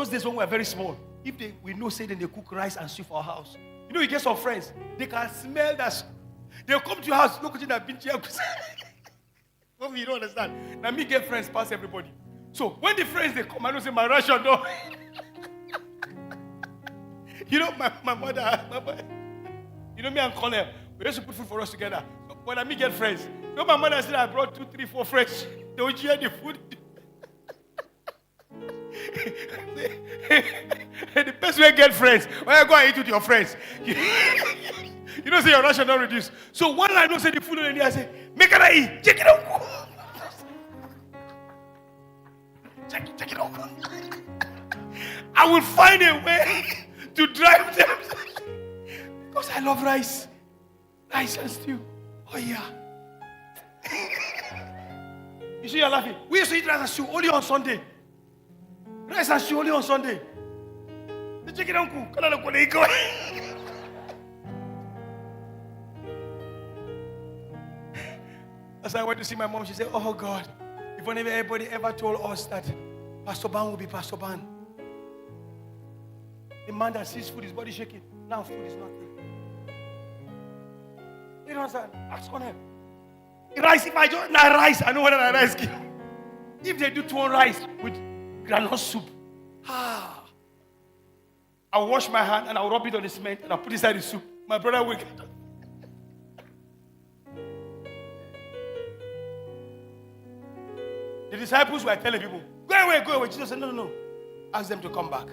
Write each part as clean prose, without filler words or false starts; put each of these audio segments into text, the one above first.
Those days when we were very small, if we know, say, then they cook rice and stew for our house. You know, you get some friends, they can smell that. They'll come to your house, look at you, that binti. What you don't understand. Now, me get friends past everybody. So, when the friends, they come, I don't say, my ration, no. You know, my mother, you know, me and Colin, we used to put food for us together. So when I get friends, you know, my mother said I brought 2, 3, 4 friends. They would share the food. The best way to get friends, when I go and eat with your friends, you don't say your ration don't reduce. So one I don't say the food in there, I say, make it eat, check it out. Check it out. I will find a way to drive them. Because I love rice. Rice and stew. Oh yeah. You see, you're laughing. We used to eat rice and stew only on Sunday. Rice and stew only on Sunday. The chicken uncle. As I went to see my mom, she said, oh God, if only everybody ever told us that Pastor Ban will be Pastor Ban. The man that sees food, his body shaking. Now food is not there. You know what I'm saying? Ask on him. Rice, if I don't like rice, I know what I rice give. If they do 2 rice with granite soup, I'll wash my hand and I'll rub it on the cement and I'll put it inside the soup. My brother will get it. The disciples were telling people, go away, go away. Jesus said, no. Ask them to come back.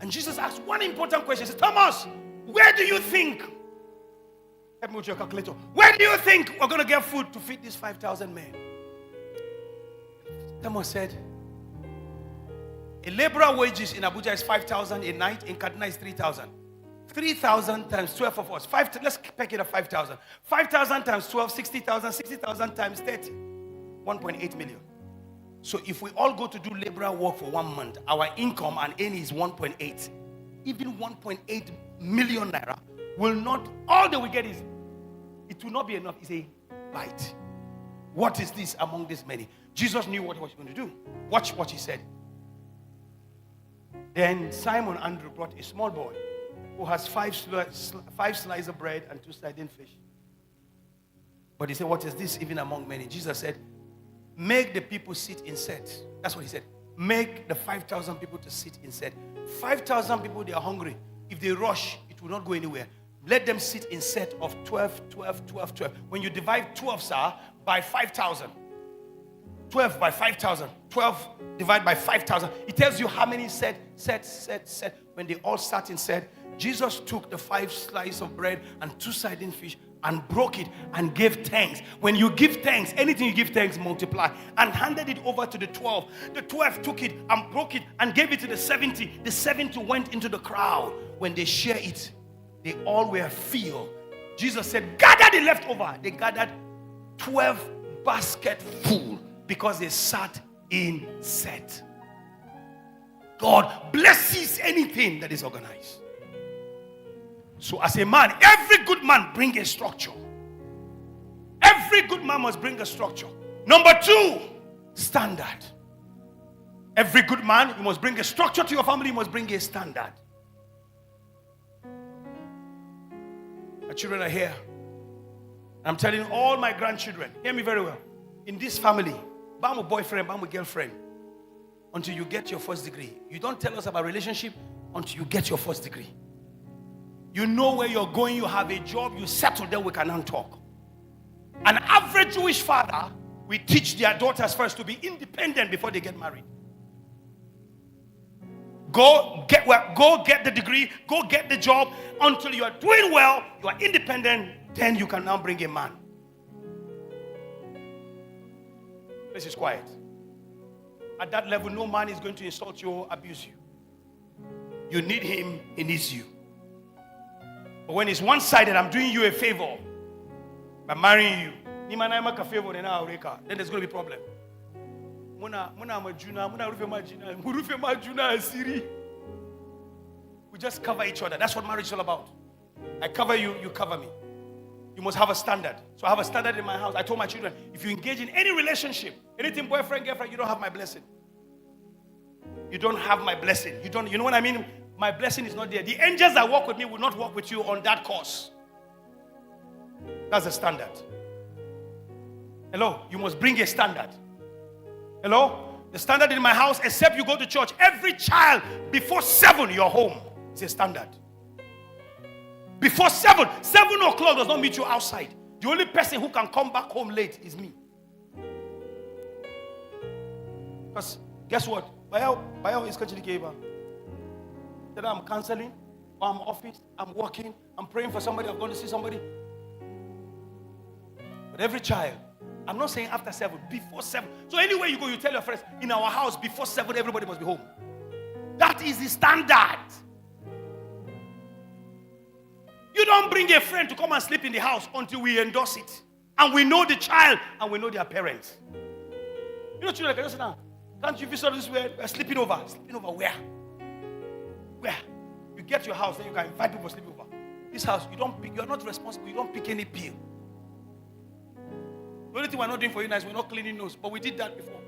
And Jesus asked one important question. He said, Thomas, where do you think? Help me with your calculator. Where do you think we're going to get food to feed these 5,000 men? Thomas said, a laborer wages in Abuja is 5,000 a night. In Kaduna is 3,000. 3,000 times 12 of us. Let's pick it at 5,000. 5,000 times 12, 60,000. 60,000 times 30. 1.8 million. So if we all go to do laborer work for 1 month, our income and earning is 1.8. Even 1.8 million naira will not, all that we get is, it will not be enough. It's a bite. What is this among this many? Jesus knew what he was going to do. Watch what he said. Then Simon Andrew brought a small boy who has 5 slices of bread and 2 sardine fish. But he said, what is this even among many? Jesus said, make the people sit in set. That's what he said. Make the 5,000 people to sit in set. 5,000 people, they are hungry. If they rush, it will not go anywhere. Let them sit in set of 12, 12, 12, 12. When you divide 12, sir, by 5,000. 12 by 5,000. 12 divided by 5,000. It tells you how many set. When they all sat in set, Jesus took the 5 slices of bread and 2 sardine fish and broke it and gave thanks. When you give thanks, anything you give thanks multiply. And handed it over to the 12. The 12 took it and broke it and gave it to the 70. The 70 went into the crowd. When they share it, they all were filled. Jesus said, gather the leftover. They gathered 12 baskets full because they sat in set. God blesses anything that is organized. So as a man, every good man bring a structure. Every good man must bring a structure. Number 2, standard. Every good man, you must bring a structure to your family. You must bring a standard. My children are here. I'm telling all my grandchildren, hear me very well. In this family, I'm a boyfriend, I'm a girlfriend. Until you get your first degree. You don't tell us about relationship until you get your first degree. You know where you're going, you have a job, you settle, then we can now talk. An average Jewish father, we teach their daughters first to be independent before they get married. Go get the degree, go get the job. Until you are doing well, you are independent, then you can now bring a man. This is quiet. At that level, no man is going to insult you or abuse you. You need him, he needs you. But when it's one-sided, I'm doing you a favor by marrying you. Then there's going to be a problem. We just cover each other. That's what marriage is all about. I cover you, you cover me. You must have a standard. So I have a standard in my house. I told my children, if you engage in any relationship, anything boyfriend, girlfriend, you don't have my blessing. you don't have my blessing. You know what I mean? My blessing is not there. The angels that walk with me will not walk with you on that course. That's the standard. Hello? You must bring a standard. Hello? The standard in my house, except you go to church, every child before 7, you're home. It's a standard. Before 7 o'clock does not meet you outside. The only person who can come back home late is me. Because guess what? Bayo is catching the cable. That I'm counseling, or I'm office, I'm working, I'm praying for somebody, I'm going to see somebody. But every child, I'm not saying after 7, before 7. So anywhere you go, you tell your friends, in our house, before 7, everybody must be home. That is the standard. You don't bring a friend to come and sleep in the house until we endorse it. And we know the child and we know their parents. You know, children, can you sit down? Can't you visit this way? We're sleeping over. Sleeping over where? Where? You get to your house, then you can invite people to sleep over. This house, you're not responsible. You don't pick any bill. The only thing we're not doing for you now is we're not cleaning nose. But we did that before.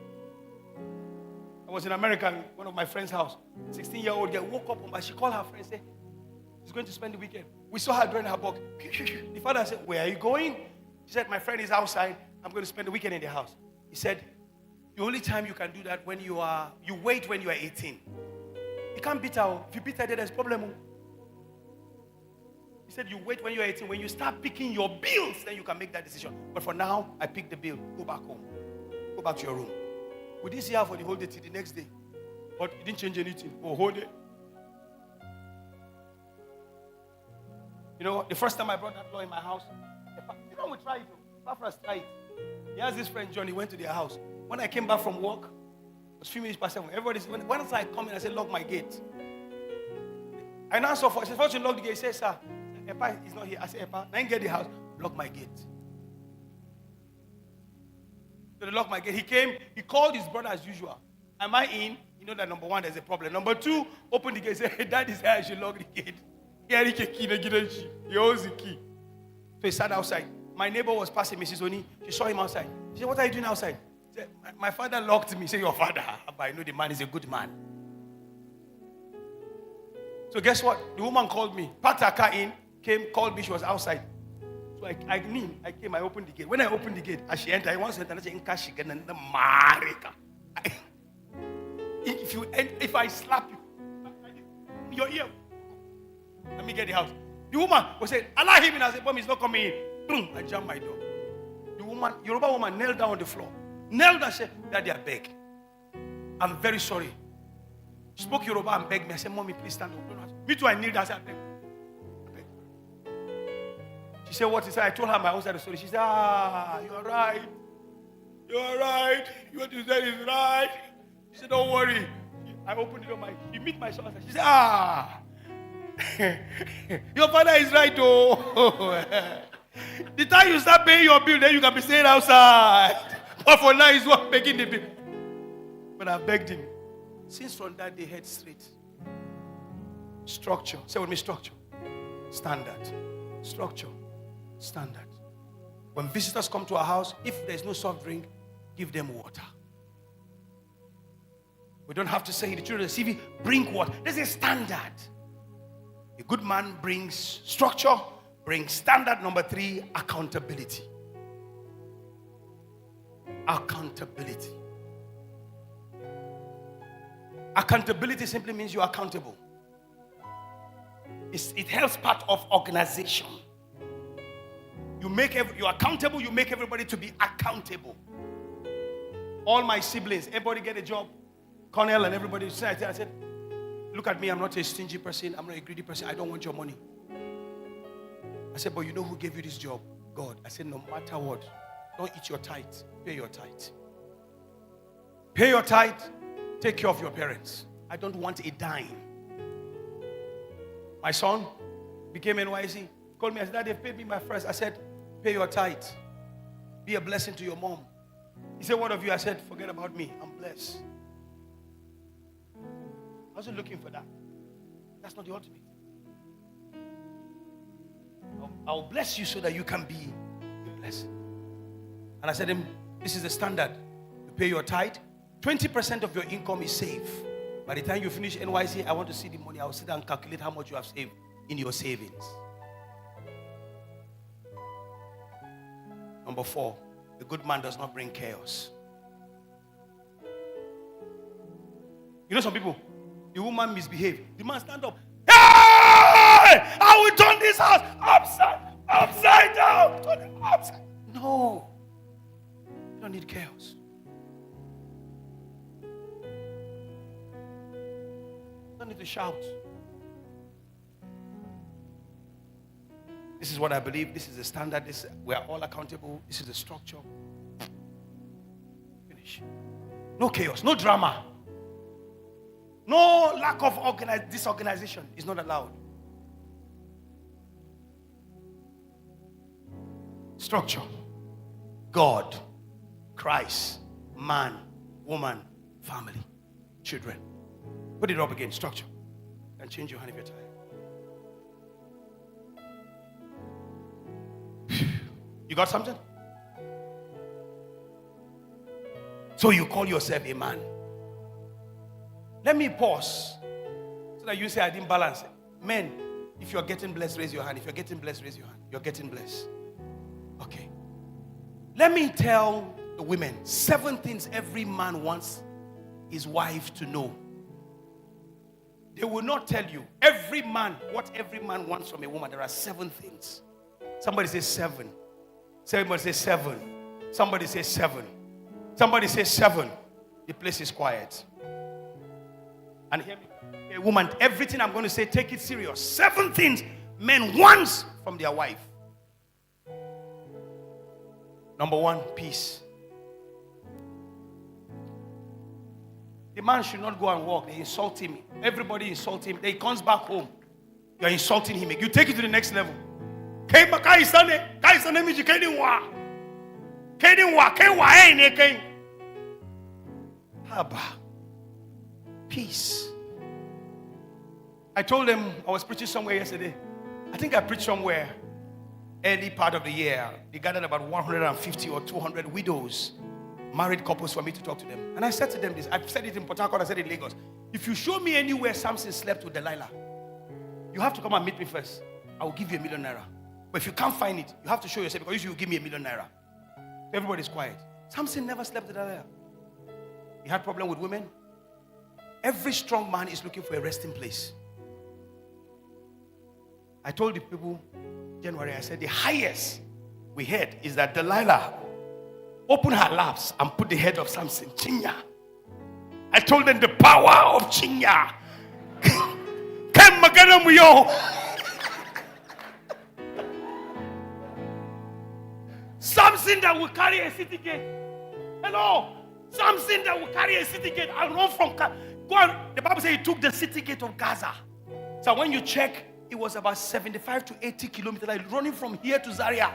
I was in America in one of my friend's house. 16-year-old girl woke up and she called her friend and said, she's going to spend the weekend. We saw her drawing her box. The father said, where are you going? She said, my friend is outside. I'm going to spend the weekend in the house. He said, the only time you can do that when you wait when you are 18. You can't beat her. If you beat her, there's a problem. He said, you wait when you're 18. When you start picking your bills, then you can make that decision. But for now, I pick the bill. Go back home. Go back to your room. We didn't see her for the whole day till the next day. But it didn't change anything for a whole day. You know, the first time I brought that law in my house, you know, we tried it. Papa tried it. He has this friend, John, he went to their house. When I came back from work, it was 3 minutes past 7. Once I come in, I said, lock my gate. I now saw, I said, first you lock the gate. He said, sir, Epa is not here. I said, Epa, now you get the house, lock my gate. So they locked my gate. He came, he called his brother as usual. Am I in? You know that number 1, there's a problem. Number 2, open the gate. Say, hey, that is how I should lock the gate. He holds the key. So he sat outside. My neighbor was passing, Mrs. Oni. She saw him outside. She said, what are you doing outside? He said, my father locked me. He said, your father? But I know the man is a good man. So guess what? The woman called me. Packed her car in, came, called me. She was outside. So I came, I opened the gate. When I opened the gate, as she entered, I once went and I said, if I slap you, your ear. Let me get the house. The woman was saying, allow him in. I said, Mom, he's not coming in. Boom, I jammed my door. The woman, Yoruba woman, knelt down on the floor. Knelt and said, Daddy, I beg. I'm very sorry. Spoke Yoruba and begged me. I said, Mommy, please stand up. Me too, I kneeled. I said, I beg. She said, what? She said, I told her my own side of the story. She said, you're right. You're right. What you said is right. She said, don't worry. I opened the door. She meet my son. She said, your father is right, oh. The time you start paying your bill, then you can be staying outside. But for now, he's not begging the bill. But I begged him. Since from that day, head straight. Structure. Say with me, structure. Standard. Structure. Standard. When visitors come to our house, if there's no soft drink, give them water. We don't have to say the children, CV, bring water. There's a standard. A good man brings structure, brings standard. Number 3, accountability. Accountability. Accountability simply means you're accountable. It helps part of organization. You're accountable, you make everybody to be accountable. All my siblings, everybody get a job. Cornell and everybody said, I said, look at me, I'm not a stingy person, I'm not a greedy person, I don't want your money. I said, but you know who gave you this job? God. I said, no matter what, don't eat your tithe, pay your tithe. Pay your tithe, take care of your parents. I don't want a dime. My son became NYC, called me, I said, Dad, they've paid me my first. I said, pay your tithe. Be a blessing to your mom. He said, what of you? I said, forget about me, I'm blessed. I wasn't looking for that. That's not the ultimate. I'll bless you so that you can be blessed. And I said to him, this is the standard. You pay your tithe. 20% of your income is saved. By the time you finish NYC, I want to see the money. I'll sit down and calculate how much you have saved in your savings. Number 4, a good man does not bring chaos. You know some people, the woman misbehaves. The man stand up. Hey! I will turn this house upside down. Turn it upside. No. You don't need chaos. You don't need to shout. This is what I believe. This is the standard. We are all accountable. This is the structure. Finish. No chaos. No drama. No lack of disorganization is not allowed. Structure. God, Christ, man, woman, family, children. Put it up again. Structure. And change your hand if you're tired. You got something? So you call yourself a man. Let me pause so that you say I didn't balance it. Men, if you're getting blessed, raise your hand. If you're getting blessed, raise your hand. You're getting blessed. Okay. Let me tell the women 7 things every man wants his wife to know. They will not tell you. Every man, what every man wants from a woman, there are 7 things. Somebody say 7. Somebody say 7. Somebody say 7. Somebody say 7. The place is quiet. And hear me. A woman, everything I'm going to say, take it serious. 7 things men want from their wife. Number 1, peace. The man should not go and walk. They insult him. Everybody insult him. Then he comes back home. You're insulting him. You take it to the next level. Peace. I told them I was preaching somewhere yesterday. I think I preached somewhere early part of the year. They gathered about 150 or 200 widows, married couples for me to talk to them. And I said to them this. I've said it in Port Harcourt, I said it in Lagos. If you show me anywhere Samson slept with Delilah, you have to come and meet me first. I will give you ₦1 million. But if you can't find it, you have to show yourself because you will give me ₦1 million. Everybody's quiet. Samson never slept with Delilah. He had problem with women. Every strong man is looking for a resting place. I told the people January, I said the highest we heard is that Delilah opened her laps and put the head of Samson, Chinya. I told them the power of Chinya. Samson that will carry a city gate. Hello. Samson that will carry a city gate and run from God. The Bible says he took the city gate of Gaza. So when you check, it was about 75 to 80 kilometers, like running from here to Zaria.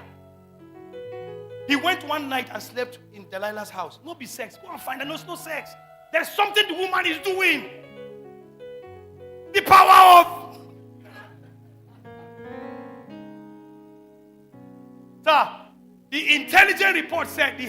He went one night and slept in Delilah's house. No be sex. Go and find her. No, it's no sex. There's something the woman is doing. The power of... Sir, the intelligence report said the